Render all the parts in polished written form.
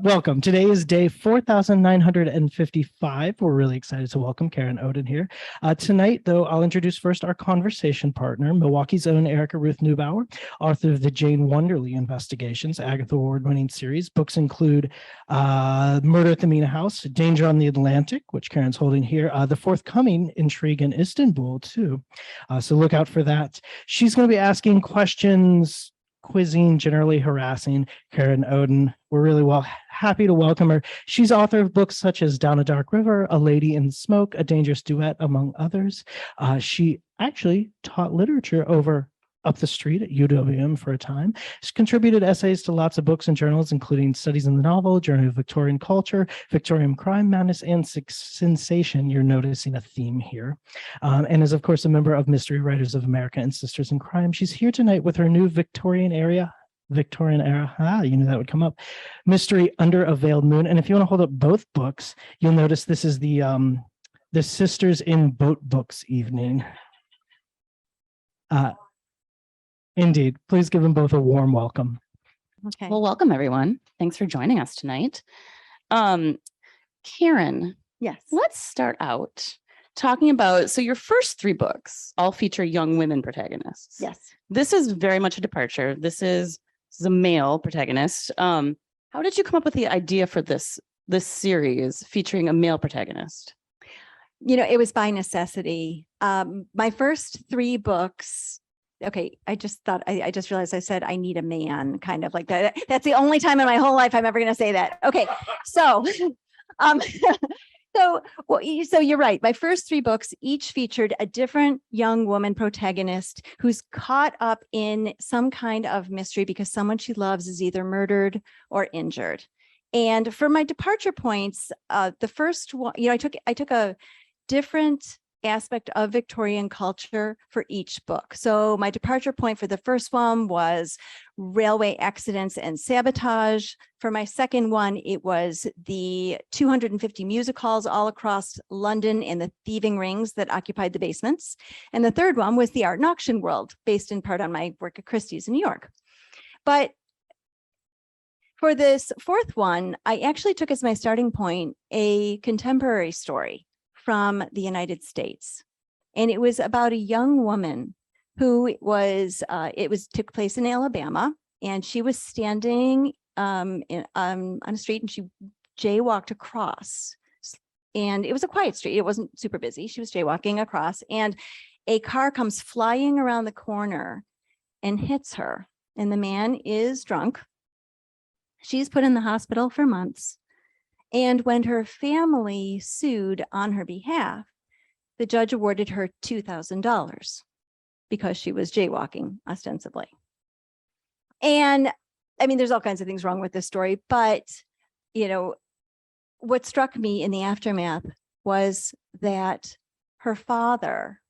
Welcome. Today is day 4,955. We're really excited to welcome Karen Odden here. Tonight, though, I'll introduce first our conversation partner, Milwaukee's own Erica Ruth Neubauer, author of the Jane Wunderly Investigations, Agatha Award-winning series. Books include Murder at the Mina House, Danger on the Atlantic, which Karen's holding here, the forthcoming Intrigue in Istanbul, too. So look out for that. She's going to be asking questions, quizzing, generally harassing Karen Odden. We're really happy to welcome her. She's author of books such as Down a Dark River, A Lady in Smoke, A Dangerous Duet, among others. She actually taught literature over up the street at UWM for a time. She's contributed essays to lots of books and journals, including Studies in the Novel, Journey of Victorian Culture, Victorian Crime, Madness, and Sensation. You're noticing a theme here. And is, of course, a member of Mystery Writers of America and Sisters in Crime. She's here tonight with her new Victorian era, you knew that would come up, Mystery Under a Veiled Moon. And if you want to hold up both books, you'll notice this is the Sisters in Boat Books evening. Indeed. Please give them both a warm welcome. Okay. Well, welcome, everyone. Thanks for joining us tonight. Karen. Yes. Let's start out talking about, so your first three books all feature young women protagonists. Yes. This is very much a departure. This is a male protagonist. How did you come up with the idea for this series featuring a male protagonist? You know, it was by necessity. My first three books, okay, I just realized I said I need a man, kind of like that. That's the only time in my whole life I'm ever going to say that. Okay, so so you're right. My first three books each featured a different young woman protagonist who's caught up in some kind of mystery because someone she loves is either murdered or injured. And for my departure points, the first one, I took a different aspect of Victorian culture for each book. So my departure point for the first one was railway accidents and sabotage. For my second one, it was the 250 music halls all across London and the thieving rings that occupied the basements. And the third one was the art and auction world, based in part on my work at Christie's in New York. But for this fourth one, I actually took as my starting point a contemporary story from the United States. And it was about a young woman who took place in Alabama, and she was standing on a street and she jaywalked across. And it was a quiet street. It wasn't super busy. She was jaywalking across and a car comes flying around the corner and hits her. And the man is drunk. She's put in the hospital for months. And when her family sued on her behalf, the judge awarded her $2,000 because she was jaywalking ostensibly. And I mean, there's all kinds of things wrong with this story, but what struck me in the aftermath was that her father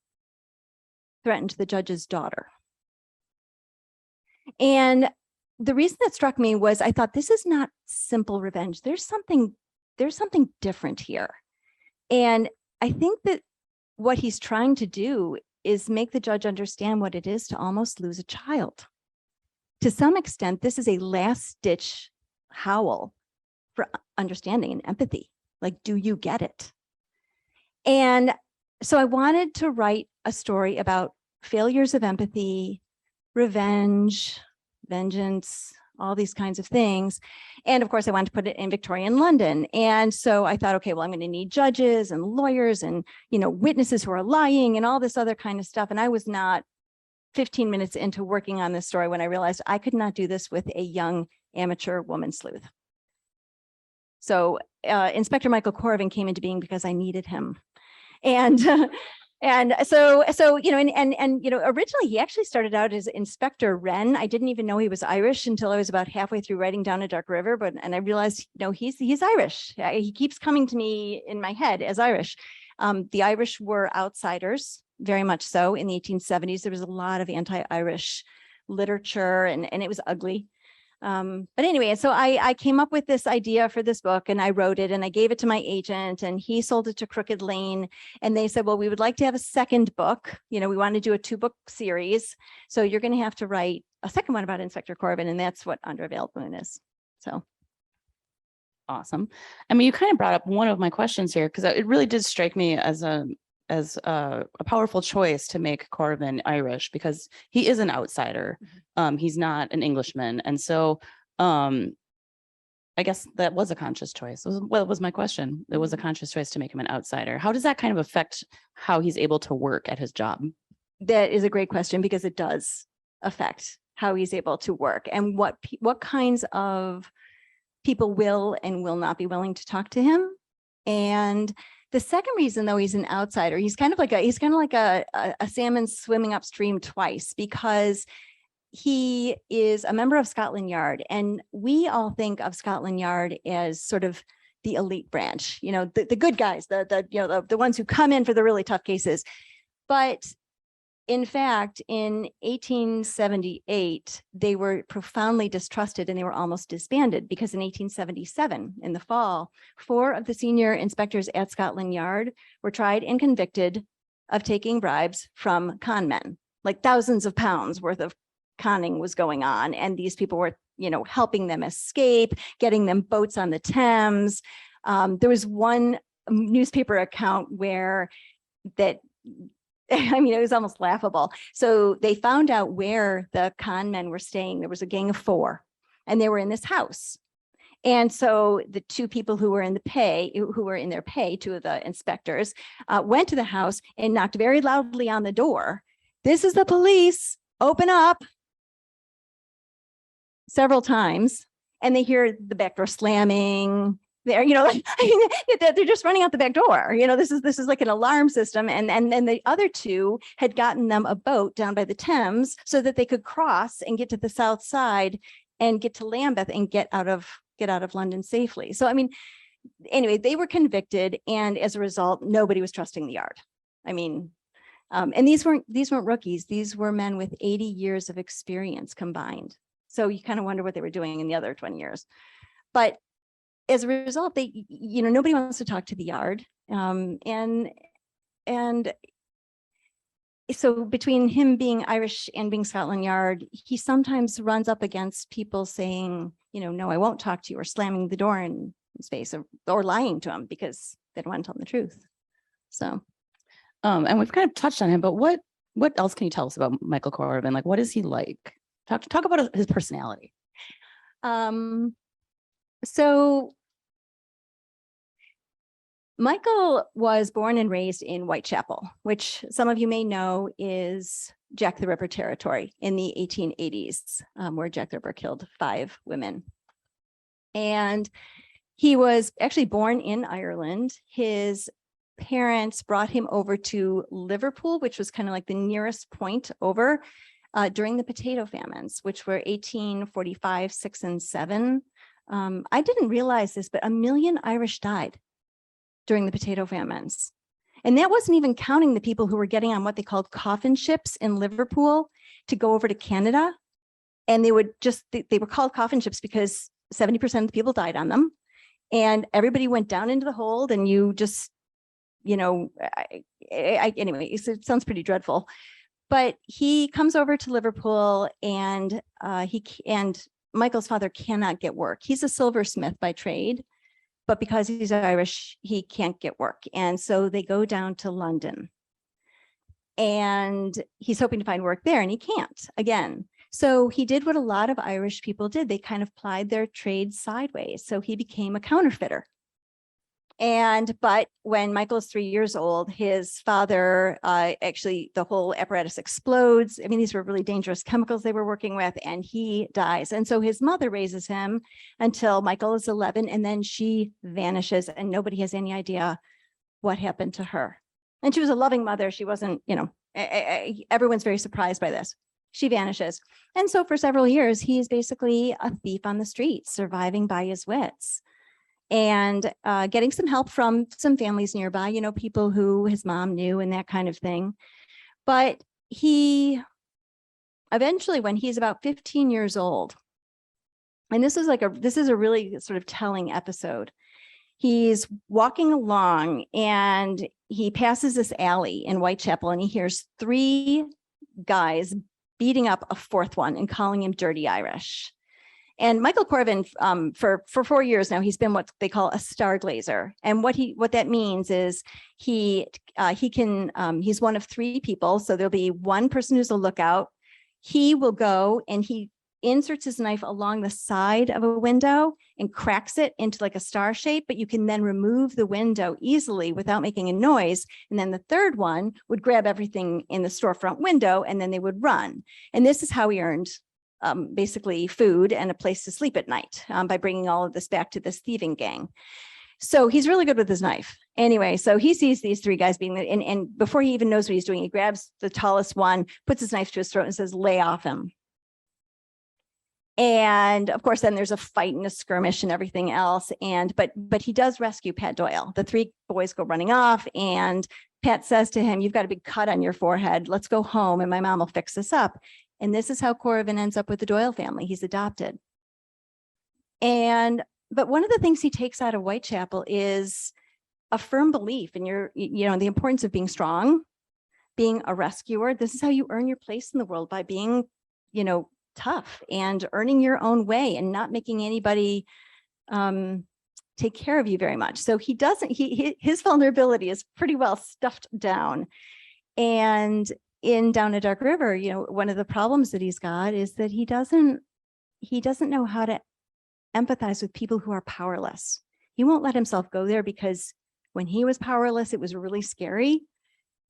threatened the judge's daughter. And the reason that struck me was I thought, this is not simple revenge. There's something different here. And I think that what he's trying to do is make the judge understand what it is to almost lose a child. To some extent, this is a last-ditch howl for understanding and empathy. Like, do you get it? And so I wanted to write a story about failures of empathy, revenge, vengeance, all these kinds of things. And of course, I wanted to put it in Victorian London. And so I thought, okay, well, I'm going to need judges and lawyers and, witnesses who are lying and all this other kind of stuff. And I was not 15 minutes into working on this story when I realized I could not do this with a young amateur woman sleuth. So Inspector Mickey Corravan came into being because I needed him. And so originally he actually started out as Inspector Wren. I didn't even know he was Irish until I was about halfway through writing Down a Dark River, and I realized, he's Irish. He keeps coming to me in my head as Irish. The Irish were outsiders, very much so. In the 1870s, there was a lot of anti-Irish literature, and it was ugly. But anyway, so I came up with this idea for this book and I wrote it and I gave it to my agent and he sold it to Crooked Lane. And they said, well, we would like to have a second book. We want to do a 2-book series. So you're going to have to write a second one about Inspector Corravan. And that's what Under a Veiled Moon is. So. Awesome. I mean, you kind of brought up one of my questions here because it really did strike me as a powerful choice to make Corravan Irish because he is an outsider. He's not an Englishman, and so I guess that was a conscious choice. It was my question. It was a conscious choice to make him an outsider. How does that kind of affect how he's able to work at his job? That is a great question because it does affect how he's able to work and what kinds of people will and will not be willing to talk to him. And the second reason, though, he's an outsider, he's kind of like a salmon swimming upstream twice because he is a member of Scotland Yard. And we all think of Scotland Yard as sort of the elite branch, the good guys, the ones who come in for the really tough cases. But in fact, in 1878, they were profoundly distrusted and they were almost disbanded because in 1877, in the fall, 4 of the senior inspectors at Scotland Yard were tried and convicted of taking bribes from con men. Like thousands of pounds worth of conning was going on. And these people were, helping them escape, getting them boats on the Thames. There was one newspaper account where it was almost laughable. So they found out where the con men were staying. There was a gang of 4 and they were in this house. And so the 2 people who were in their pay, 2 of the inspectors, went to the house and knocked very loudly on the door. "This is the police, open up," several times. And they hear the back door slamming. They're just running out the back door. This is like an alarm system. And then the other 2 had gotten them a boat down by the Thames so that they could cross and get to the south side and get to Lambeth and get out of London safely. So, anyway, they were convicted. And as a result, nobody was trusting the Yard. And these weren't rookies. These were men with 80 years of experience combined. So you kind of wonder what they were doing in the other 20 years. But as a result, nobody wants to talk to the Yard. And so between him being Irish and being Scotland Yard, he sometimes runs up against people saying, "No, I won't talk to you," or slamming the door in his face, or lying to him because they don't want to tell him the truth. So, and we've kind of touched on him, but what else can you tell us about Michael Corravan? Like, what is he like? Talk about his personality. So Michael was born and raised in Whitechapel, which some of you may know is Jack the Ripper territory in the 1880s, where Jack the Ripper killed 5 women. And he was actually born in Ireland. His parents brought him over to Liverpool, which was kind of like the nearest point over during the potato famines, which were 1845, 6, and 7. I didn't realize this, but 1 million Irish died during the potato famines. And that wasn't even counting the people who were getting on what they called coffin ships in Liverpool to go over to Canada. And they were called coffin ships because 70% of the people died on them. And everybody went down into the hold and you just, anyway, it sounds pretty dreadful. But he comes over to Liverpool and Michael's father cannot get work. He's a silversmith by trade, but because he's Irish, he can't get work. And so they go down to London and he's hoping to find work there and he can't again. So he did what a lot of Irish people did. They kind of plied their trade sideways. So he became a counterfeiter. But when Michael is 3 years old, his father, actually the whole apparatus explodes. These were really dangerous chemicals they were working with, and he dies. And so his mother raises him until Michael is 11, and then she vanishes and nobody has any idea what happened to her. And she was a loving mother. She wasn't, everyone's very surprised by this. She vanishes. And so for several years, he's basically a thief on the streets, surviving by his wits. And getting some help from some families nearby, people who his mom knew and that kind of thing. But he eventually, when he's about 15 years old, and this is a really sort of telling episode. He's walking along and he passes this alley in Whitechapel and he hears 3 guys beating up a 4th one and calling him dirty Irish. And Michael Corravan, for 4 years now, he's been what they call a star glazer. And what that means is he's one of 3 people. So there'll be one person who's a lookout. He will go and he inserts his knife along the side of a window and cracks it into like a star shape, but you can then remove the window easily without making a noise. And then the third one would grab everything in the storefront window and then they would run. And this is how he earned basically food and a place to sleep at night by bringing all of this back to this thieving gang. So he's really good with his knife. Anyway, so he sees these 3 guys being, and before he even knows what he's doing, he grabs the tallest one, puts his knife to his throat and says, lay off him. And of course, then there's a fight and a skirmish and everything else. But he does rescue Pat Doyle. The 3 boys go running off and Pat says to him, you've got a big cut on your forehead. Let's go home and my mom will fix this up. And this is how Corravan ends up with the Doyle family. He's adopted. But one of the things he takes out of Whitechapel is a firm belief in the importance of being strong, being a rescuer. This is how you earn your place in the world, by being, tough and earning your own way and not making anybody take care of you very much. So his vulnerability is pretty well stuffed down. And down at Dark River, one of the problems that he's got is that he doesn't know how to empathize with people who are powerless. He won't let himself go there because when he was powerless, it was really scary.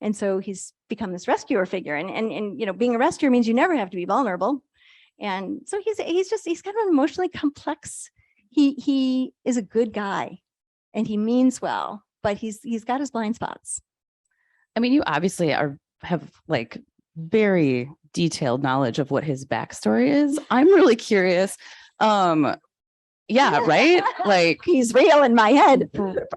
And so he's become this rescuer figure. And being a rescuer means you never have to be vulnerable. And so he's kind of an emotionally complex. He is a good guy and he means well, but he's got his blind spots. I mean, you obviously have like very detailed knowledge of what his backstory is. I'm really curious. Yeah, right? Like, he's real in my head.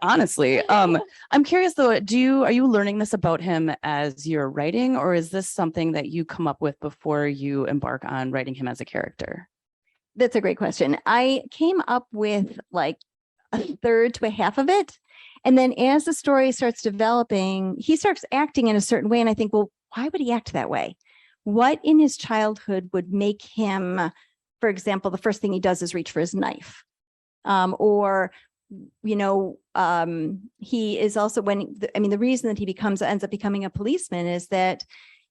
Honestly. I'm curious though, are you learning this about him as you're writing, or is this something that you come up with before you embark on writing him as a character? That's a great question. I came up with like a third to a half of it. And then as the story starts developing, he starts acting in a certain way. And I think, well, why would he act that way? What in his childhood would make him, for example, the first thing he does is reach for his knife. He is also the reason that he ends up becoming a policeman is that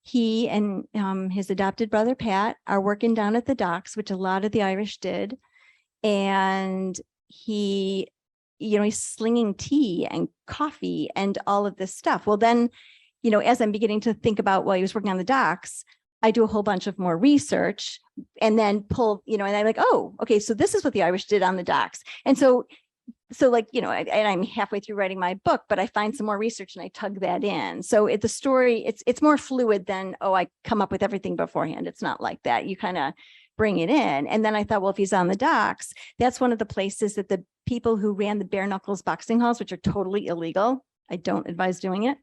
he and his adopted brother, Pat, are working down at the docks, which a lot of the Irish did. And he's slinging tea and coffee and all of this stuff. Well, then, as I'm beginning to think about while he was working on the docks, I do a whole bunch of more research and then pull, and I'm like, oh, okay, so this is what the Irish did on the docks. And so and I'm halfway through writing my book, but I find some more research and I tug that in. So the story, it's more fluid than, I come up with everything beforehand. It's not like that. You kind of bring it in. And then I thought, well, if he's on the docks, that's one of the places that the people who ran the bare knuckles boxing halls, which are totally illegal, I don't advise doing it.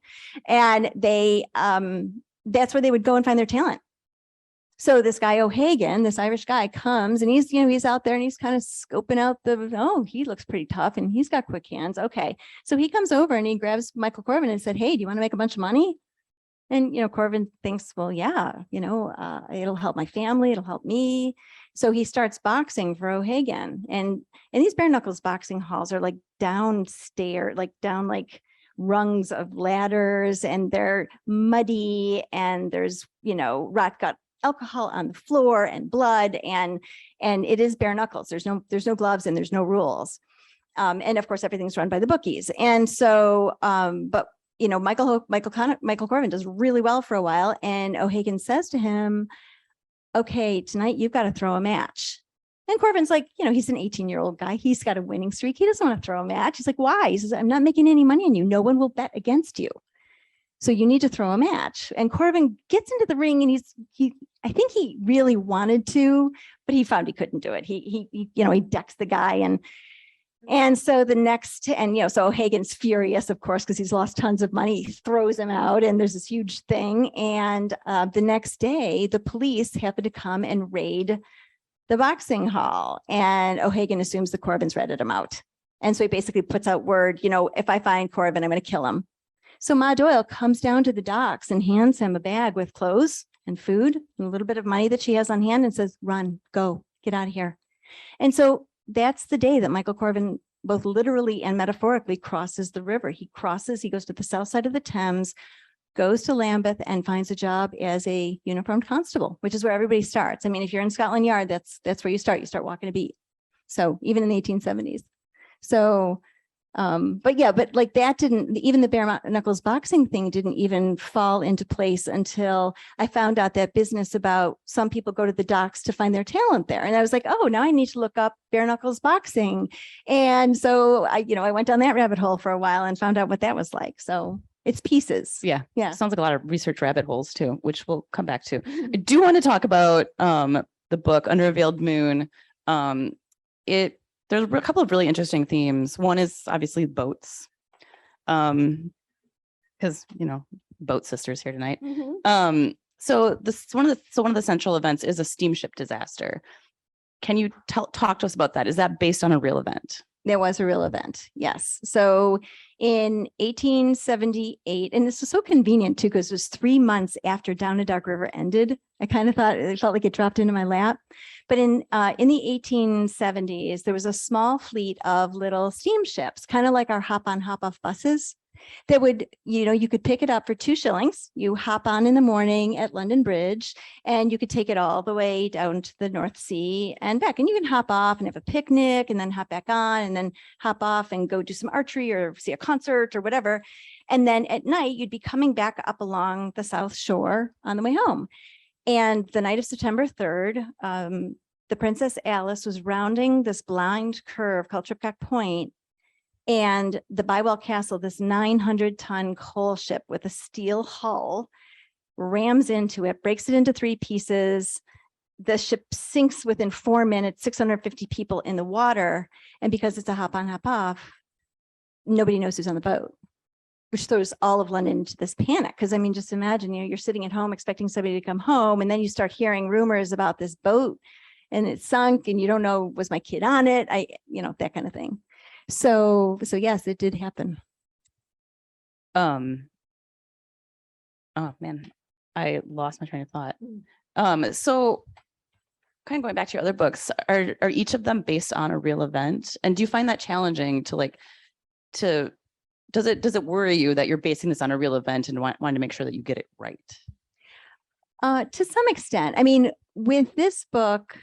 And that's where they would go and find their talent. So this guy O'Hagan, this Irish guy, comes and he's out there and he's kind of scoping out he looks pretty tough and he's got quick hands. Okay. So he comes over and he grabs Michael Corravan and said, hey, do you want to make a bunch of money? And, Corravan thinks, well, yeah, it'll help my family. It'll help me. So he starts boxing for O'Hagan. And these bare knuckles boxing halls are like down rungs of ladders, and they're muddy, and there's, rot gut alcohol on the floor and blood, and it is bare knuckles. There's no gloves and there's no rules. And of course, everything's run by the bookies. And so, but Michael Corravan does really well for a while. And O'Hagan says to him, okay, tonight you've got to throw a match. And Corravan's like, he's an 18-year-old guy. He's got a winning streak. He doesn't want to throw a match. He's like, why? He says, I'm not making any money on you. No one will bet against you. So you need to throw a match. And Corravan gets into the ring and I think he really wanted to, but he found he couldn't do it. He decks the guy and so so O'Hagan's furious, of course, because he's lost tons of money. He throws him out and there's this huge thing. And the next day, the police happen to come and raid the boxing hall, and O'Hagan assumes the Corravans ratted him out. And so he basically puts out word, if I find Corravan, I'm going to kill him. So Ma Doyle comes down to the docks and hands him a bag with clothes and food and a little bit of money that she has on hand and says, run, go, get out of here. And so that's the day that Michael Corravan both literally and metaphorically crosses the river. He goes to the south side of the Thames, goes to Lambeth and finds a job as a uniformed constable, which is where everybody starts. I mean, if you're in Scotland Yard, that's where you start. You start walking a beat. So even in the 1870s. So, but like that didn't, even the bare knuckles boxing thing didn't even fall into place until I found out that business about some people go to the docks to find their talent there. And I was like, oh, now I need to look up bare knuckles boxing. And so I went down that rabbit hole for a while and found out what that was like. So it's pieces. Yeah. Yeah. Sounds like a lot of research rabbit holes too, which we'll come back to. I do want to talk about the book Under a Veiled Moon. There's a couple of really interesting themes. One is obviously boats. Because boat sisters here tonight. So one of the central events is a steamship disaster. Can you talk to us about that? Is that based on a real event? There was a real event, yes. So in 1878, and this was so convenient too, because it was 3 months after Down a Dark River ended. I kind of thought it felt like it dropped into my lap. But in the 1870s, there was a small fleet of little steamships, kind of like our hop-on, hop-off buses. That would, you could pick it up for 2 shillings. You hop on in the morning at London Bridge, and you could take it all the way down to the North Sea and back. And you can hop off and have a picnic and then hop back on and then hop off and go do some archery or see a concert or whatever. And then at night, you'd be coming back up along the South Shore on the way home. And the night of September 3rd, the Princess Alice was rounding this blind curve called Tripcock Point. And the Bywell Castle, this 900-ton coal ship with a steel hull, rams into it, breaks it into 3 pieces. The ship sinks within 4 minutes, 650 people in the water. And because it's a hop on, hop off, nobody knows who's on the boat, which throws all of London into this panic. Because I mean, just imagine, you're sitting at home expecting somebody to come home, and then you start hearing rumors about this boat and it sunk, and you don't know, was my kid on it? That kind of thing. So yes, it did happen. Oh man, I lost my train of thought. So kind of going back to your other books, are each of them based on a real event? And do you find that challenging does it worry you that you're basing this on a real event and wanting to make sure that you get it right? To some extent. I mean, with this book,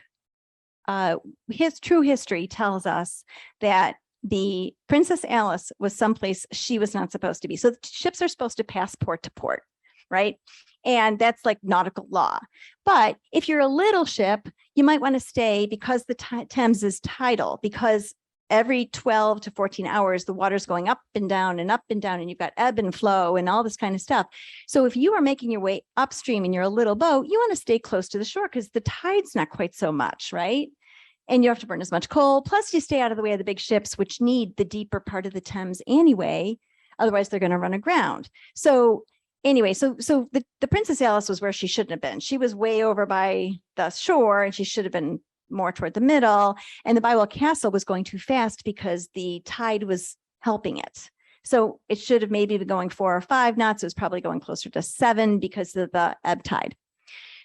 his true history tells us that the Princess Alice was someplace she was not supposed to be. So ships are supposed to pass port to port, right? And that's like nautical law. But if you're a little ship, you might want to stay because the Thames is tidal, because every 12 to 14 hours, the water's going up and down, and you've got ebb and flow and all this kind of stuff. So if you are making your way upstream and you're a little boat, you want to stay close to the shore because the tide's not quite so much, right? And you have to burn as much coal. Plus, you stay out of the way of the big ships, which need the deeper part of the Thames anyway. Otherwise, they're going to run aground. So anyway, so the Princess Alice was where she shouldn't have been. She was way over by the shore, and she should have been more toward the middle. And the Bywell Castle was going too fast because the tide was helping it. So it should have maybe been going 4 or 5 knots. It was probably going closer to 7 because of the ebb tide.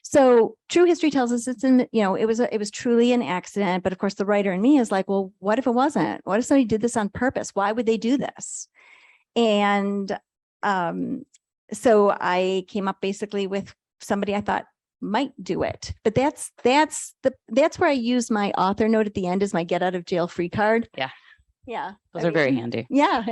So true history tells us it was truly an accident. But of course, the writer in me is like, well, what if it wasn't? What if somebody did this on purpose? Why would they do this? And so I came up basically with somebody I thought might do it. But that's where I use my author note at the end as my get out of jail free card. Yeah. Those are very handy. Yeah.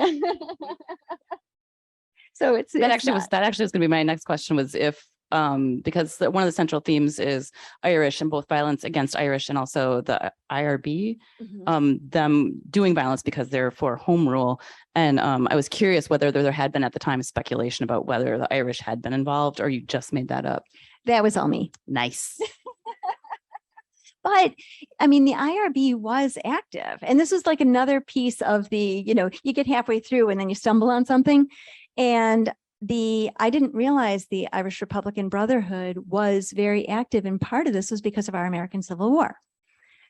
So that actually was going to be my next question, was if because one of the central themes is Irish and both violence against Irish and also the IRB, them doing violence because they're for home rule. And I was curious whether there had been at the time speculation about whether the Irish had been involved, or you just made that up. That was all me. Nice. But I mean, the IRB was active. And this was like another piece of the, you get halfway through and then you stumble on something. And I didn't realize the Irish Republican Brotherhood was very active. And part of this was because of our American Civil War.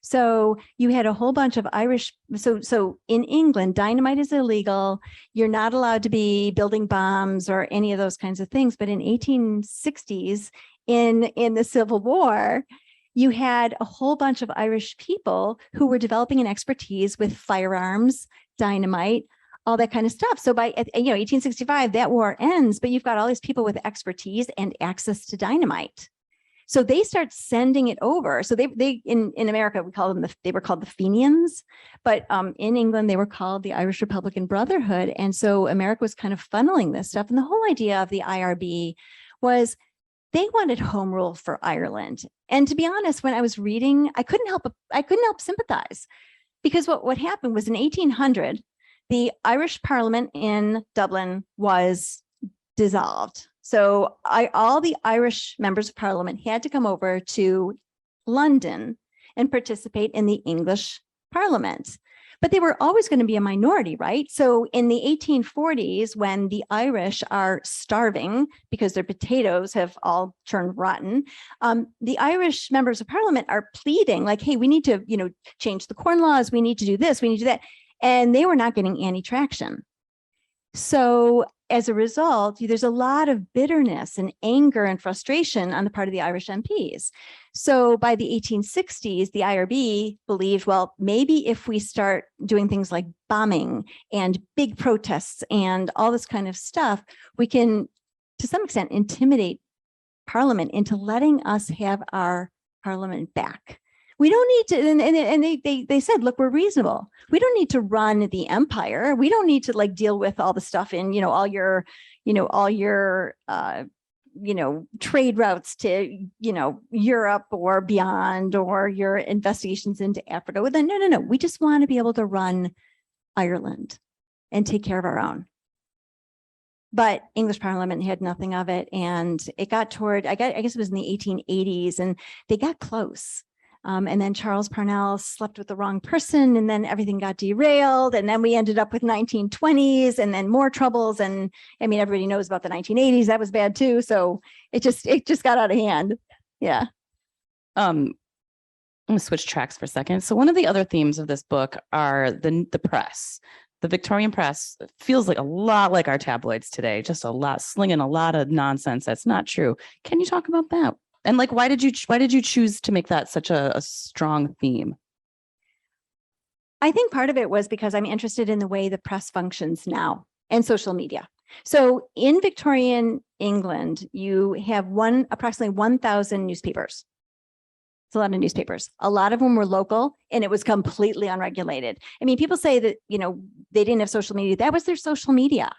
So you had a whole bunch of Irish. So in England, dynamite is illegal. You're not allowed to be building bombs or any of those kinds of things. But in 1860s, in the Civil War, you had a whole bunch of Irish people who were developing an expertise with firearms, dynamite, all that kind of stuff. So by 1865, that war ends, but you've got all these people with expertise and access to dynamite. So they start sending it over. So they in America, they were called the Fenians, but in England, they were called the Irish Republican Brotherhood. And so America was kind of funneling this stuff. And the whole idea of the IRB was they wanted home rule for Ireland. And to be honest, when I was reading, I couldn't help sympathize, because what happened was in 1800, the Irish Parliament in Dublin was dissolved. So all the Irish members of Parliament had to come over to London and participate in the English Parliament. But they were always going to be a minority, right? So in the 1840s, when the Irish are starving because their potatoes have all turned rotten, the Irish members of Parliament are pleading like, hey, we need to, change the corn laws. We need to do this. We need to do that. And they were not getting any traction. So as a result, there's a lot of bitterness and anger and frustration on the part of the Irish MPs. So by the 1860s, the IRB believed, well, maybe if we start doing things like bombing and big protests and all this kind of stuff, we can, to some extent, intimidate Parliament into letting us have our Parliament back. We don't need to, and they said, look, we're reasonable. We don't need to run the empire. We don't need to deal with all the stuff in, all your trade routes to, Europe or beyond, or your investigations into Africa. Well, then, no. We just want to be able to run Ireland and take care of our own. But English Parliament had nothing of it. And it got toward, I guess it was in the 1880s, and they got close. And then Charles Parnell slept with the wrong person, and then everything got derailed. And then we ended up with 1920s and then more troubles. And I mean, everybody knows about the 1980s. That was bad too. So it just got out of hand. Yeah. I'm going to switch tracks for a second. So one of the other themes of this book are the press. The Victorian press feels like a lot like our tabloids today, just a lot, slinging a lot of nonsense that's not true. Can you talk about that? And why did you choose to make that such a strong theme? I think part of it was because I'm interested in the way the press functions now and social media. So in Victorian England, you have approximately 1,000 newspapers. It's a lot of newspapers. A lot of them were local, and it was completely unregulated. I mean, people say that, they didn't have social media. That was their social media.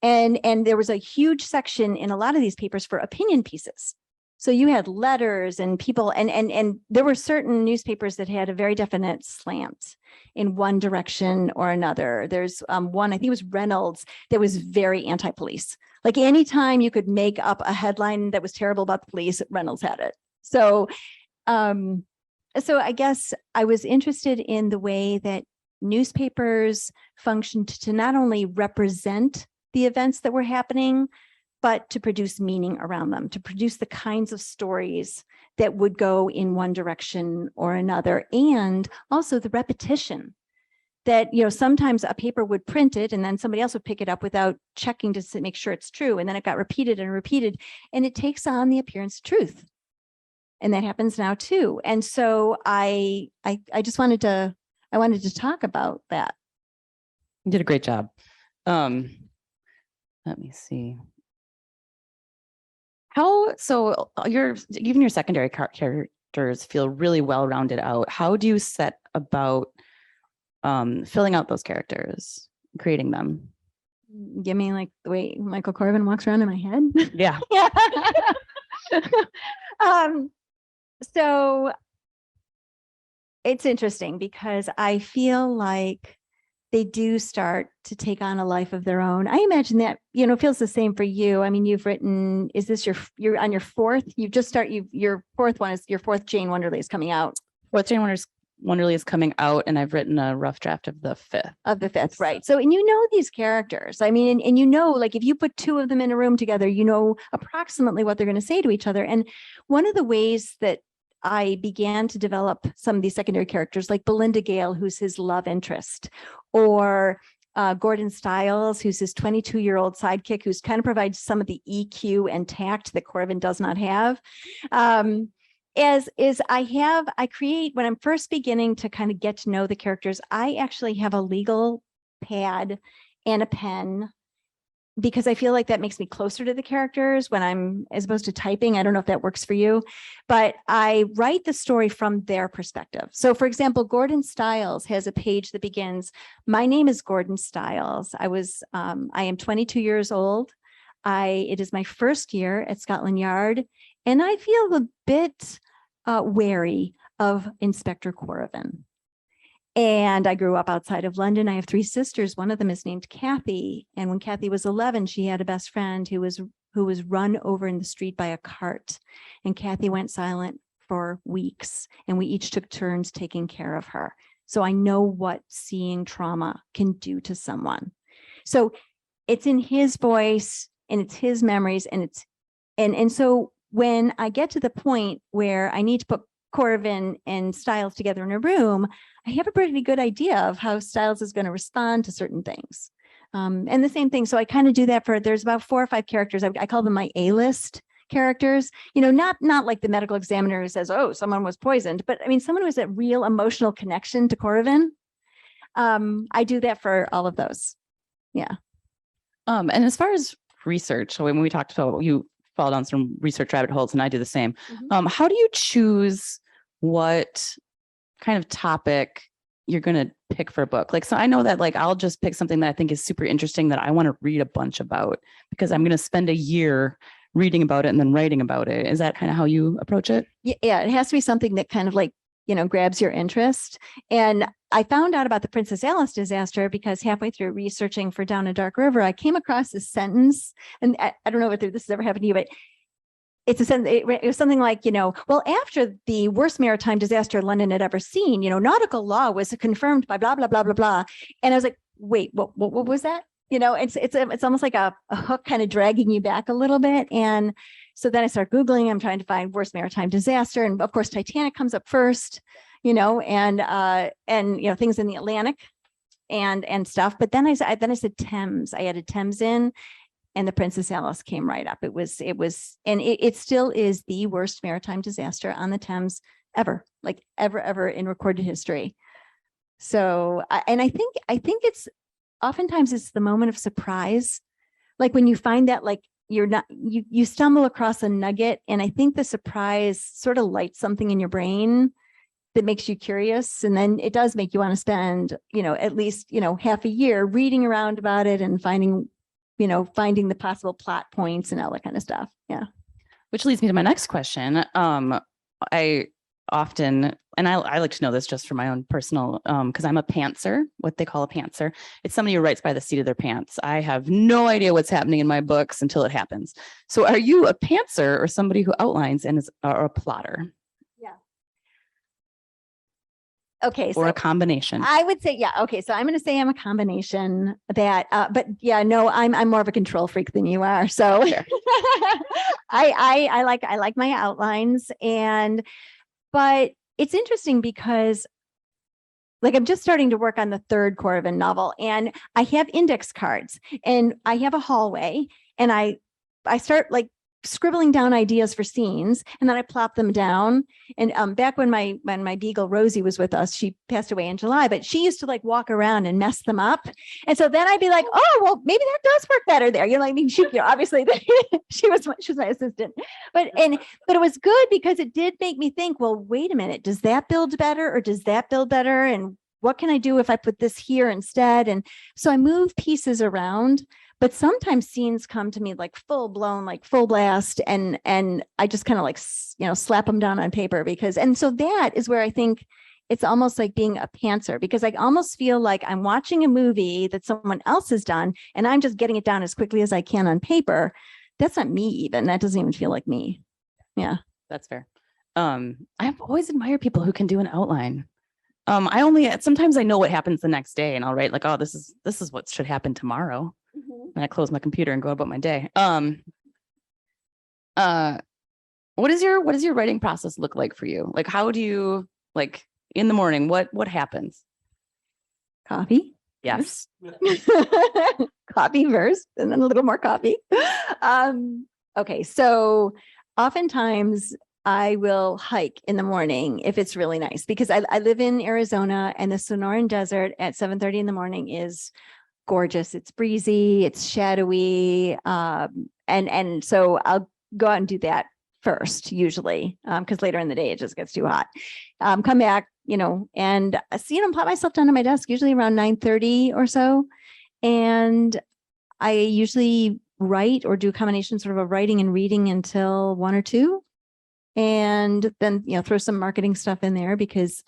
And there was a huge section in a lot of these papers for opinion pieces. So you had letters and people, and there were certain newspapers that had a very definite slant in one direction or another. There's one, I think it was Reynolds, that was very anti-police. Like anytime you could make up a headline that was terrible about the police, Reynolds had it. So I guess I was interested in the way that newspapers functioned to not only represent the events that were happening, but to produce meaning around them, to produce the kinds of stories that would go in one direction or another. And also the repetition that, sometimes a paper would print it and then somebody else would pick it up without checking to make sure it's true. And then it got repeated and repeated, and it takes on the appearance of truth. And that happens now too. And so I just wanted to talk about that. You did a great job. Let me see. So even your secondary characters feel really well rounded out. How do you set about filling out those characters, creating them? You mean like the way Michael Corravan walks around in my head? Yeah. So it's interesting because I feel like they do start to take on a life of their own. I imagine that, feels the same for you. I mean, you've written, is this you're on your fourth? Your fourth one is your fourth Jane Wunderly is coming out. Fourth Jane Wunderly is coming out, and I've written a rough draft of the fifth. Right. So, and these characters, I mean, and if you put two of them in a room together, approximately what they're going to say to each other. And one of the ways that I began to develop some of these secondary characters, like Belinda Gale, who's his love interest, or Gordon Stiles, who's his 22-year-old sidekick, who's kind of provides some of the EQ and tact that Corravan does not have. I create, when I'm first beginning to kind of get to know the characters, I actually have a legal pad and a pen, because I feel like that makes me closer to the characters when I'm, as opposed to typing. I don't know if that works for you, but I write the story from their perspective. So for example, Gordon Stiles has a page that begins, "My name is Gordon Stiles. I am 22 years old. It is my first year at Scotland Yard, and I feel a bit wary of Inspector Corravan. And I grew up outside of London. I have 3 sisters. One of them is named Kathy. And when Kathy was 11, she had a best friend who was run over in the street by a cart. And Kathy went silent for weeks. And we each took turns taking care of her. So I know what seeing trauma can do to someone. So it's in his voice and it's his memories. And so when I get to the point where I need to put Corravan and Stiles together in a room, I have a pretty good idea of how Stiles is going to respond to certain things. And the same thing. So I kind of do that there's about 4 or 5 characters. I call them my A-list characters, not like the medical examiner who says, "Oh, someone was poisoned," but I mean, someone who has a real emotional connection to Corravan. I do that for all of those. Yeah. And as far as research, so when we talked about, you fall down some research rabbit holes and I do the same. How do you choose what kind of topic you're going to pick for a book? Like, so I know that I'll just pick something that I think is super interesting that I want to read a bunch about, because I'm going to spend a year reading about it and then writing about it. Is that kind of how you approach it? Yeah, it has to be something that kind of grabs your interest. And I found out about the Princess Alice disaster because halfway through researching for Down a Dark River, I came across this sentence, and I don't know if this has ever happened to you, but it's a sentence. It was something like, well, after the worst maritime disaster London had ever seen, nautical law was confirmed by blah, blah, blah, blah, blah. And I was like, wait, what was that? It's almost like a hook kind of dragging you back a little bit. And so then I start Googling, I'm trying to find worst maritime disaster. And of course, Titanic comes up first, and things in the Atlantic and stuff. But then I said Thames. I added Thames in, and the Princess Alice came right up. It still is the worst maritime disaster on the Thames ever, ever in recorded history. So, I think it's oftentimes it's the moment of surprise. Like when you find that, you stumble across a nugget, and I think the surprise sort of lights something in your brain that makes you curious. And then it does make you want to spend, at least, half a year reading around about it and finding the possible plot points and all that kind of stuff. Yeah. Which leads me to my next question. I often, and I like to know this just for my own personal, because I'm a pantser, what they call a pantser. It's somebody who writes by the seat of their pants. I have no idea what's happening in my books until it happens. So are you a pantser or somebody who outlines and is a plotter? Yeah. Okay. Or a combination? I would say, yeah. Okay. So I'm going to say I'm a combination that, but yeah, no, I'm more of a control freak than you are. So Sure. I like my outlines, but it's interesting because I'm just starting to work on the 3rd Corravan novel, and I have index cards, and I have a hallway, and I start scribbling down ideas for scenes, and then I plop them down. And back when my beagle Rosie was with us, she passed away in July, but she used to walk around and mess them up. And so then I'd be like, oh, well, maybe that does work better there. Obviously she was my assistant, but it was good because it did make me think, well, wait a minute, does that build better or does that build better? And what can I do if I put this here instead? And so I move pieces around. But sometimes scenes come to me full blown, full blast, and I just kind of slap them down on paper and so that is where I think it's almost like being a pantser, because I almost feel like I'm watching a movie that someone else has done and I'm just getting it down as quickly as I can on paper. That's not me even. That doesn't even feel like me. Yeah. That's fair. I've always admired people who can do an outline. Sometimes I know what happens the next day and I'll write oh, this is what should happen tomorrow. And I close my computer and go about my day. What does your writing process look like for you? How do you in the morning, what happens? Coffee. Yes. Coffee first, and then a little more coffee. Okay. So oftentimes I will hike in the morning if it's really nice, because I live in Arizona, and the Sonoran Desert at 7:30 in the morning is gorgeous. It's breezy, it's shadowy. And so I'll go out and do that first, usually, because later in the day it just gets too hot. Come back, and pop myself down at my desk, usually around 9:30 or so. And I usually write or do a combination sort of a writing and reading until 1 or 2. And then, throw some marketing stuff in there, because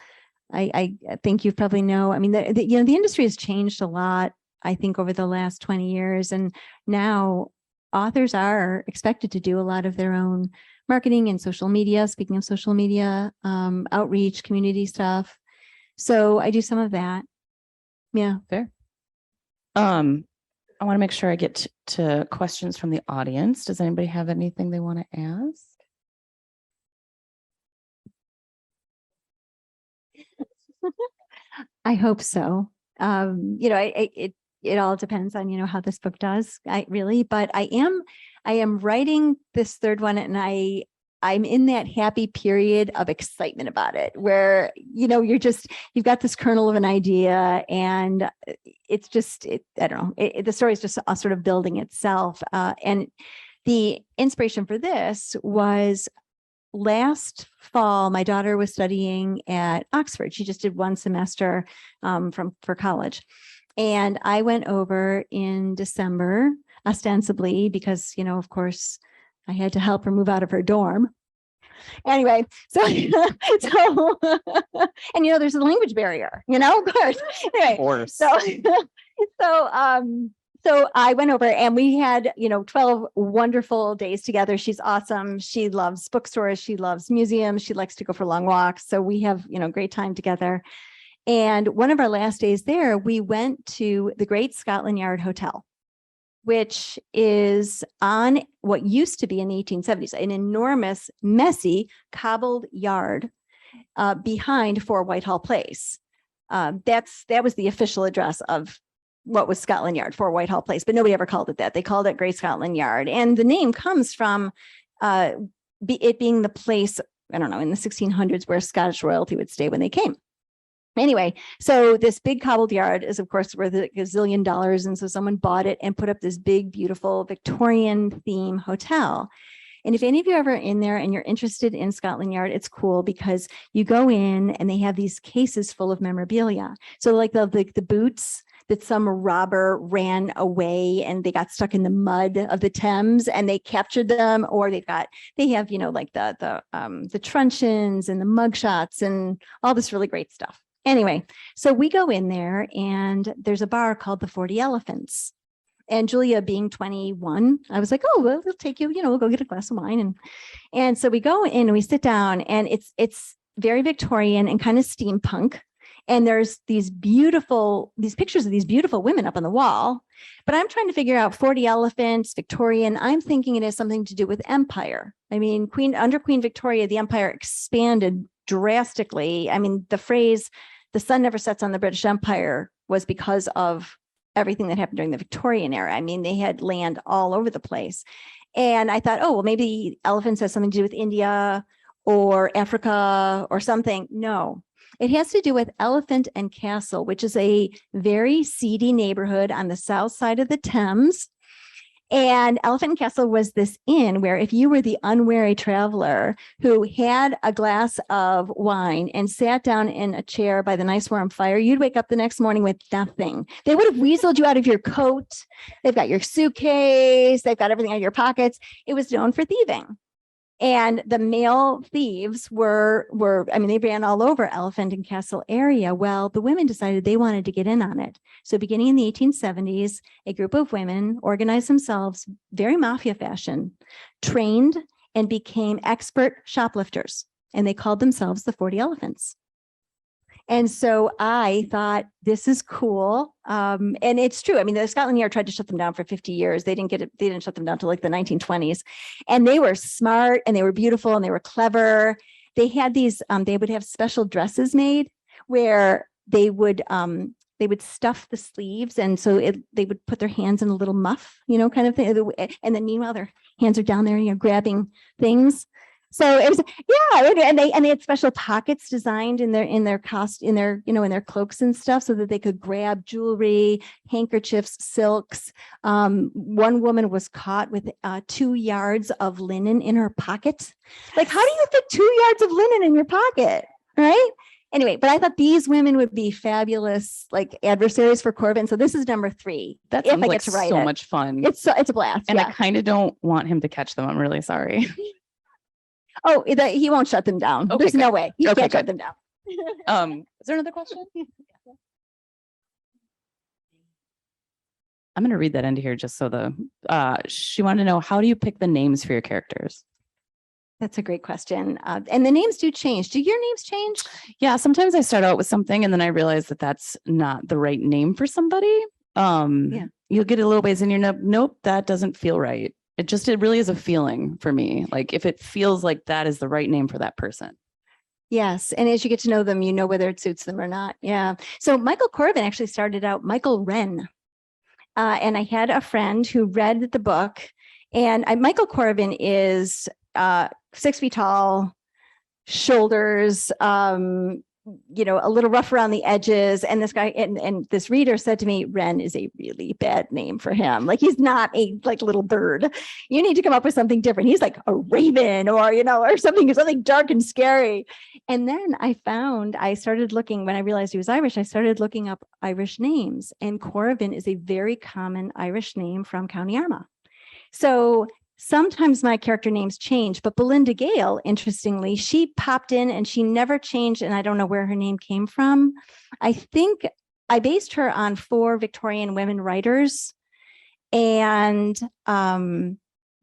I think you probably know, I mean, the industry has changed a lot, I think, over the last 20 years. And now authors are expected to do a lot of their own marketing and social media. Speaking of social media, outreach, community stuff. So I do some of that. Yeah. Fair. I want to make sure I get to questions from the audience. Does anybody have anything they want to ask? I hope so. It all depends on, how this book does. But I am writing this third one, and I'm in that happy period of excitement about it, where, you've got this kernel of an idea, and it's just, I don't know, the story is just sort of building itself. And the inspiration for this was, last fall, my daughter was studying at Oxford. She just did one semester for college. And I went over in December, ostensibly because, of course, I had to help her move out of her dorm. Anyway, so and there's a language barrier, of course. Anyway, Of course. So I went over, and we had, 12 wonderful days together. She's awesome. She loves bookstores. She loves museums. She likes to go for long walks. So we have, great time together. And one of our last days there, we went to the Great Scotland Yard Hotel, which is on what used to be in the 1870s, an enormous, messy, cobbled yard behind 4 Whitehall Place. That was the official address of what was Scotland Yard, 4 Whitehall Place, but nobody ever called it that. They called it Great Scotland Yard. And the name comes from it being the place, I don't know, in the 1600s where Scottish royalty would stay when they came. Anyway, so this big cobbled yard is, of course, worth $1 gazillion. And so someone bought it and put up this big, beautiful Victorian theme hotel. And if any of you are ever in there and you're interested in Scotland Yard, it's cool, because you go in and they have these cases full of memorabilia. So like the boots that some robber ran away and they got stuck in the mud of the Thames and they captured them, or they have, like the truncheons and the mugshots and all this really great stuff. Anyway, so we go in there, and there's a bar called the 40 Elephants. And Julia, being 21, I was like, oh, well, we'll take you, we'll go get a glass of wine. And so we go in and we sit down, and it's very Victorian and kind of steampunk. And there's these pictures of these beautiful women up on the wall. But I'm trying to figure out 40 elephants, Victorian. I'm thinking it has something to do with empire. I mean, under Queen Victoria, the empire expanded drastically. I mean, the phrase, "the sun never sets on the British Empire," was because of everything that happened during the Victorian era. I mean, they had land all over the place. And I thought, oh, well, maybe elephants has something to do with India or Africa or something. No. It has to do with Elephant and Castle, which is a very seedy neighborhood on the south side of the Thames. And Elephant and Castle was this inn where, if you were the unwary traveler who had a glass of wine and sat down in a chair by the nice warm fire, you'd wake up the next morning with nothing. They would have weaseled you out of your coat. They've got your suitcase. They've got everything in your pockets. It was known for thieving. And the male thieves were, they ran all over Elephant and Castle area. Well, the women decided they wanted to get in on it. So beginning in the 1870s, a group of women organized themselves, very mafia fashion, trained and became expert shoplifters. And they called themselves the 40 Elephants. And so I thought, this is cool. And it's true. I mean, the Scotland Yard tried to shut them down for 50 years. They didn't shut them down till like the 1920s. And they were smart and they were beautiful and they were clever. They had these, they would have special dresses made where they would stuff the sleeves. And so they would put their hands in a little muff, kind of thing. And then meanwhile, their hands are down there, grabbing things. So it was, yeah, and they had special pockets designed in their cloaks and stuff so that they could grab jewelry, handkerchiefs, silks. One woman was caught with 2 yards of linen in her pocket. Like, how do you fit 2 yards of linen in your pocket, right? Anyway, but I thought these women would be fabulous, like adversaries for Corravan. So this is number 3. That if sounds I like get to write so it. much fun. It's a blast. And yeah. I kind of don't want him to catch them. I'm really sorry. Oh, he won't shut them down. Okay, There's no good. way. He Okay, can't shut good. them down. Is there another question? I'm going to read that into here just so she wanted to know, how do you pick the names for your characters? That's a great question. And the names do change. Do your names change? Yeah, sometimes I start out with something and then I realize that that's not the right name for somebody. You'll get a little ways and you're nope, that doesn't feel right. It really is a feeling for me. Like if it feels like that is the right name for that person. Yes. And as you get to know them, you know whether it suits them or not. Yeah. So Michael Corravan actually started out Michael Wren. And I had a friend who read the book, and Michael Corravan is 6 feet tall, shoulders, a little rough around the edges. And this guy and this reader said to me, Wren is a really bad name for him. Like, he's not a little bird. You need to come up with something different. He's like a raven or something dark and scary. And then I started looking, when I realized he was Irish, I started looking up Irish names, and Corravan is a very common Irish name from County Armagh. So sometimes my character names change, but Belinda Gale, interestingly, she popped in and she never changed, and I don't know where her name came from. I think I based her on 4 Victorian women writers, and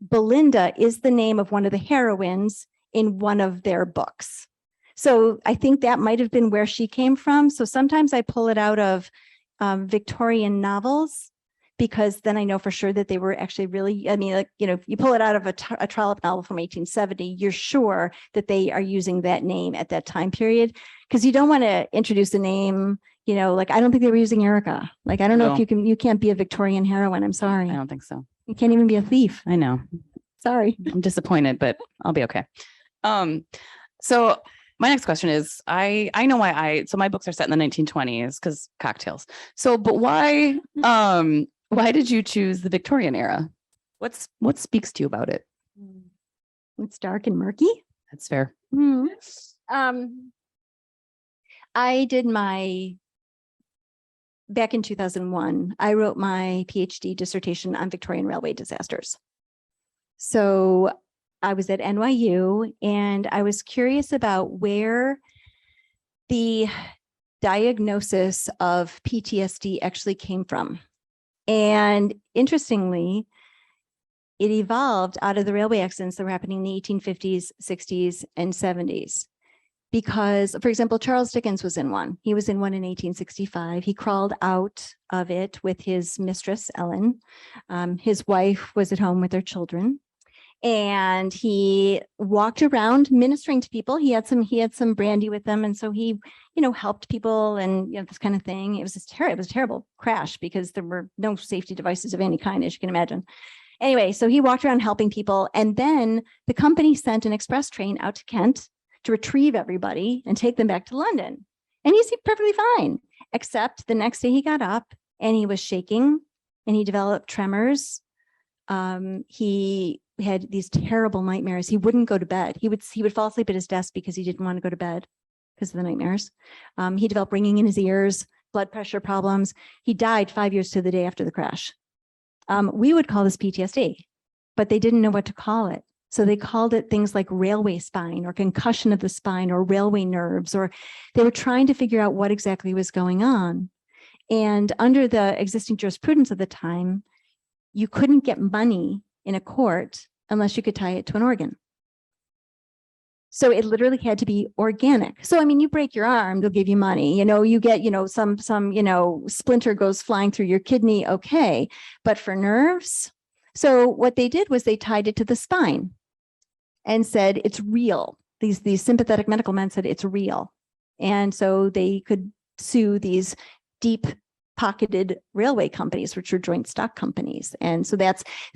Belinda is the name of one of the heroines in one of their books. So I think that might have been where she came from. So sometimes I pull it out of Victorian novels, because then I know for sure that they were actually really, if you pull it out of a Trollope novel from 1870, you're sure that they are using that name at that time period, because you don't want to introduce a name, I don't think they were using Erica. Like, I don't know if you can't be a Victorian heroine. I'm sorry. I don't think so. You can't even be a thief. I know. Sorry. I'm disappointed, but I'll be okay. So my next question is, I know why so my books are set in the 1920s because cocktails. So, but why did you choose the Victorian era? What speaks to you about it? It's dark and murky. That's fair. I did back in 2001, I wrote my PhD dissertation on Victorian railway disasters. So I was at NYU, and I was curious about where the diagnosis of PTSD actually came from. And interestingly, it evolved out of the railway accidents that were happening in the 1850s, 60s, and 70s. Because, for example, Charles Dickens was in one. He was in one in 1865. He crawled out of it with his mistress, Ellen. His wife was at home with their children. And he walked around ministering to people. He had some brandy with them. And so he, helped people and, this kind of thing. It was a terrible crash because there were no safety devices of any kind, as you can imagine. Anyway, so he walked around helping people. And then the company sent an express train out to Kent to retrieve everybody and take them back to London. And he seemed perfectly fine, except the next day he got up and he was shaking and he developed tremors. He had these terrible nightmares. He wouldn't go to bed. He would fall asleep at his desk because he didn't want to go to bed because of the nightmares. He developed ringing in his ears, blood pressure problems. He died 5 years to the day after the crash. We would call this PTSD, but they didn't know what to call it. So they called it things like railway spine or concussion of the spine or railway nerves, or they were trying to figure out what exactly was going on. And under the existing jurisprudence of the time, you couldn't get money in a court unless you could tie it to an organ. So it literally had to be organic. So, you break your arm, they'll give you money, you get, some splinter goes flying through your kidney. Okay. But for nerves, so what they did was they tied it to the spine and said, it's real. These sympathetic medical men said it's real. And so they could sue these deep pocketed railway companies, which are joint stock companies. And so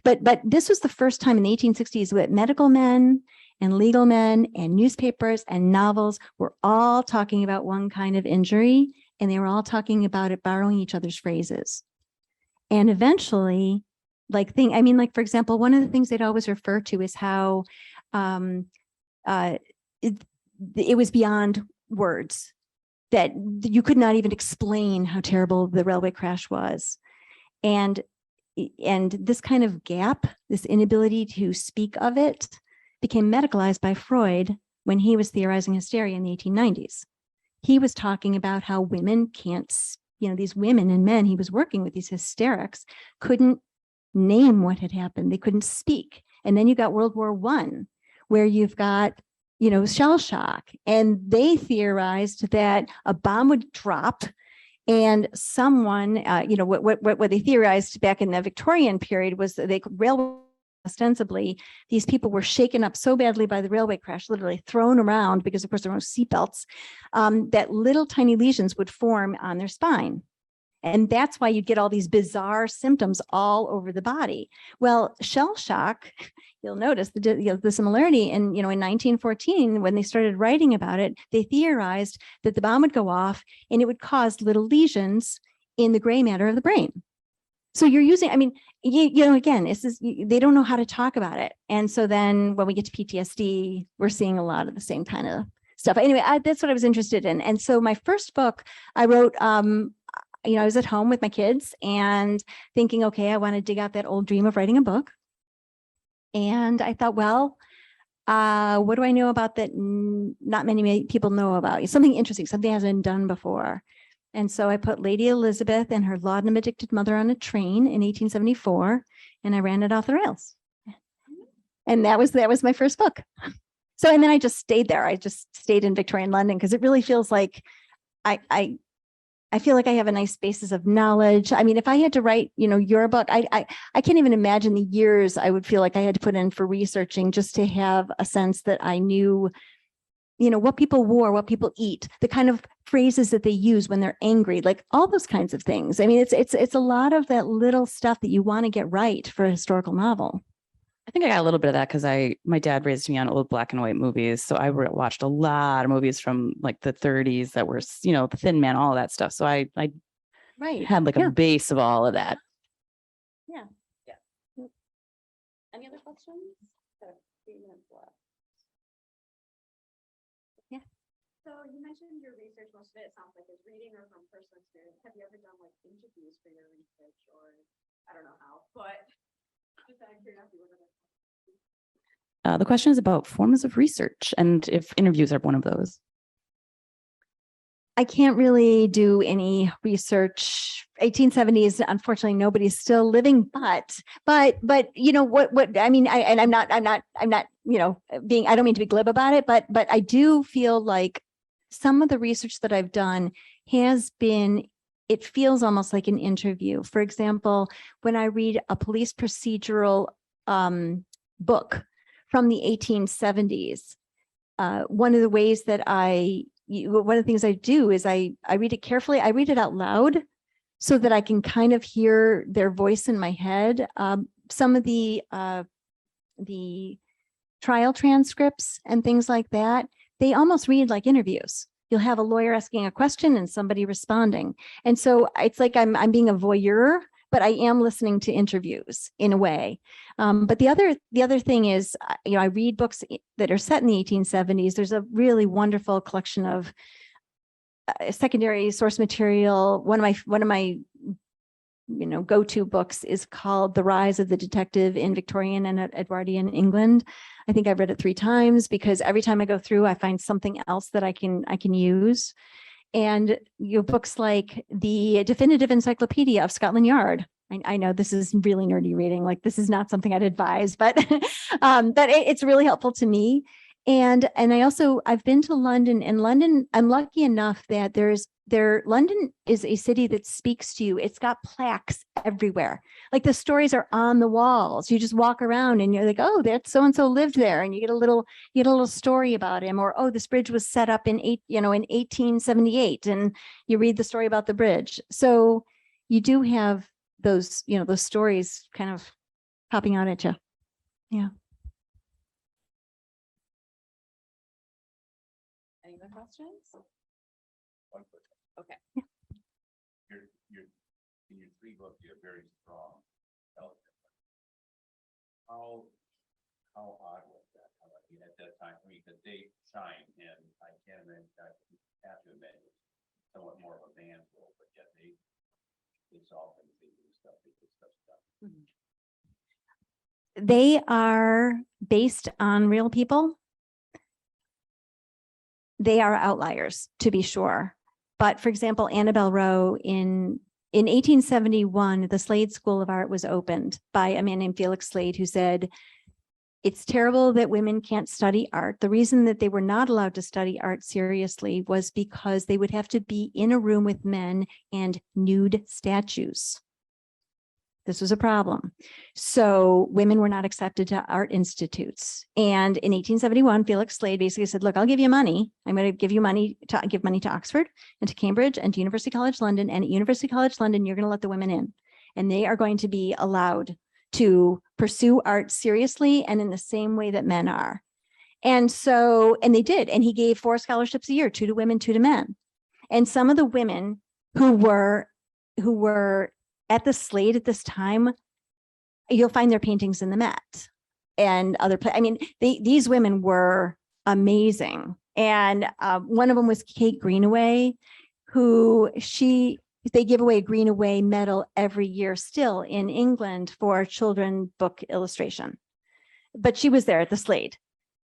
but this was the first time in the 1860s that medical men and legal men and newspapers and novels were all talking about one kind of injury, and they were all talking about it, borrowing each other's phrases. And eventually, like, for example, one of the things they'd always refer to is how it was beyond words, that you could not even explain how terrible the railway crash was. And this kind of gap, this inability to speak of it, became medicalized by Freud when he was theorizing hysteria in the 1890s. He was talking about how women can't, these women and men he was working with, these hysterics, couldn't name what had happened. They couldn't speak. And then you got World War I, where you've got, shell shock. And they theorized that a bomb would drop and someone, what they theorized back in the Victorian period was that ostensibly, these people were shaken up so badly by the railway crash, literally thrown around because, of course, there were no seatbelts, that little tiny lesions would form on their spine. And that's why you'd get all these bizarre symptoms all over the body. Well, shell shock, you'll notice the similarity in 1914, when they started writing about it, they theorized that the bomb would go off and it would cause little lesions in the gray matter of the brain. So you're using, again, they don't know how to talk about it. And so then when we get to PTSD, we're seeing a lot of the same kind of stuff. Anyway, that's what I was interested in. And so my first book I wrote, I was at home with my kids and thinking, okay, I want to dig out that old dream of writing a book. And I thought, well, what do I know about that not many people know about? Something interesting, something hasn't been done before. And so I put Lady Elizabeth and her laudanum-addicted mother on a train in 1874, and I ran it off the rails. And that was my first book. So, and then I just stayed there. I just stayed in Victorian London because it really feels like I feel like I have a nice basis of knowledge. If I had to write, your book, I can't even imagine the years I would feel like I had to put in for researching just to have a sense that I knew, what people wore, what people eat, the kind of phrases that they use when they're angry, like all those kinds of things. It's a lot of that little stuff that you want to get right for a historical novel. I think I got a little bit of that because my dad raised me on old black and white movies. So I watched a lot of movies from like the 30s that were, The Thin Man, all of that stuff. So I had like a base of all of that. Yeah. Any other questions? Yeah. So you mentioned your research, most of it sounds like is reading or from personal experience. Have you ever done like interviews for your research, or I don't know how, but just out of curiosity, what are they? The question is about forms of research and if interviews are one of those. I can't really do any research. 1870s, unfortunately, nobody's still living, but I don't mean to be glib about it, but I do feel like some of the research that I've done it feels almost like an interview. For example, when I read a police procedural book from the 1870s, one of the things I do is I read it carefully. I read it out loud so that I can kind of hear their voice in my head. Some of the trial transcripts and things like that, they almost read like interviews. You'll have a lawyer asking a question and somebody responding. And so it's like I'm being a voyeur, but I am listening to interviews in a way. But the other thing is, I read books that are set in the 1870s. There's a really wonderful collection of secondary source material. One of my go-to books is called The Rise of the Detective in Victorian and Edwardian England. I think I've read it 3 times because every time I go through, I find something else that I can use. And books like the Definitive Encyclopedia of Scotland Yard. I know this is really nerdy reading. Like, this is not something I'd advise, but it's really helpful to me. And I've been to London, and London, I'm lucky enough that London is a city that speaks to you. It's got plaques everywhere. Like, the stories are on the walls. You just walk around and you're like, oh, that so-and-so lived there. And you get a little story about him, or, oh, this bridge was set up in 1878. And you read the story about the bridge. So you do have those stories kind of popping out at you. Yeah. questions? One question. Okay. You're in your three books, you have very strong health. How odd was that? How lucky at that time for me, because they shine, and I can't imagine. I have to imagine it's somewhat more of a man's role, but yet they solve things, they do stuff, they do stuff. They are based on real people. They are outliers, to be sure. But for example, Annabelle Rowe in 1871, the Slade School of Art was opened by a man named Felix Slade, who said, it's terrible that women can't study art. The reason that they were not allowed to study art seriously was because they would have to be in a room with men and nude statues. This was a problem. So women were not accepted to art institutes. And in 1871, Felix Slade basically said, look, I'll give you money. I'm going to give you money to give money to Oxford and to Cambridge and to University College London. And at University College London, you're going to let the women in. And they are going to be allowed to pursue art seriously and in the same way that men are. And so, and they did. And he gave 4 scholarships a year, 2 to women, 2 to men. And some of the women who were at the Slade at this time, you'll find their paintings in the Met and other places. I mean, these women were amazing. And one of them was Kate Greenaway, who they give away a Greenaway medal every year still in England for children book illustration. But she was there at the Slade.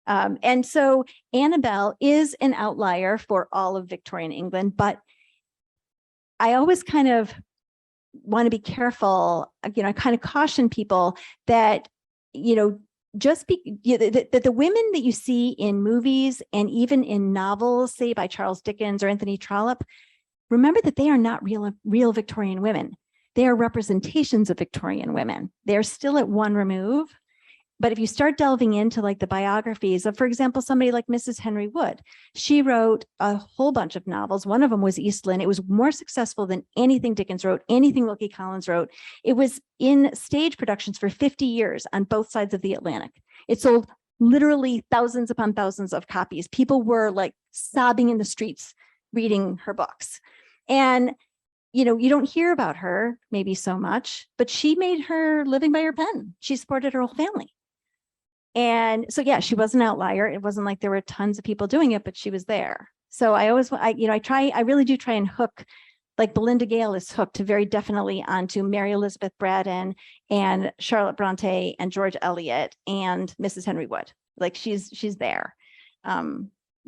And so Annabelle is an outlier for all of Victorian England, but I always kind of want to be careful, I kind of caution people that, that the women that you see in movies and even in novels, say by Charles Dickens or Anthony Trollope, remember that they are not real Victorian women. They are representations of Victorian women. They're still at one remove. But if you start delving into like the biographies of, for example, somebody like Mrs. Henry Wood, she wrote a whole bunch of novels. One of them was East Lynne. It was more successful than anything Dickens wrote, anything Wilkie Collins wrote. It was in stage productions for 50 years on both sides of the Atlantic. It sold literally thousands upon thousands of copies. People were like sobbing in the streets reading her books. And you don't hear about her maybe so much, but she made her living by her pen. She supported her whole family. And so, yeah, she was an outlier. It wasn't like there were tons of people doing it, but she was there. So I really do try and hook, like Belinda Gale is hooked very definitely onto Mary Elizabeth Braddon and Charlotte Bronte and George Eliot and Mrs. Henry Wood. Like she's there.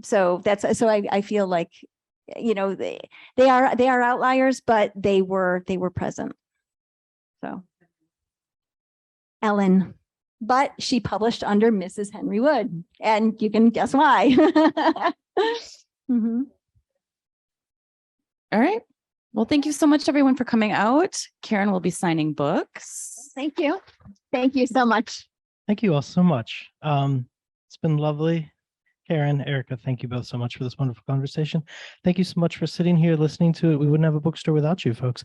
So I feel like, they are outliers, but they were present. So Ellen. But she published under Mrs. Henry Wood, and you can guess why. Mm-hmm. All right. Well, thank you so much, everyone, for coming out. Karen will be signing books. Thank you. Thank you so much. Thank you all so much. It's been lovely. Karen, Erica, thank you both so much for this wonderful conversation. Thank you so much for sitting here listening to it. We wouldn't have a bookstore without you, folks.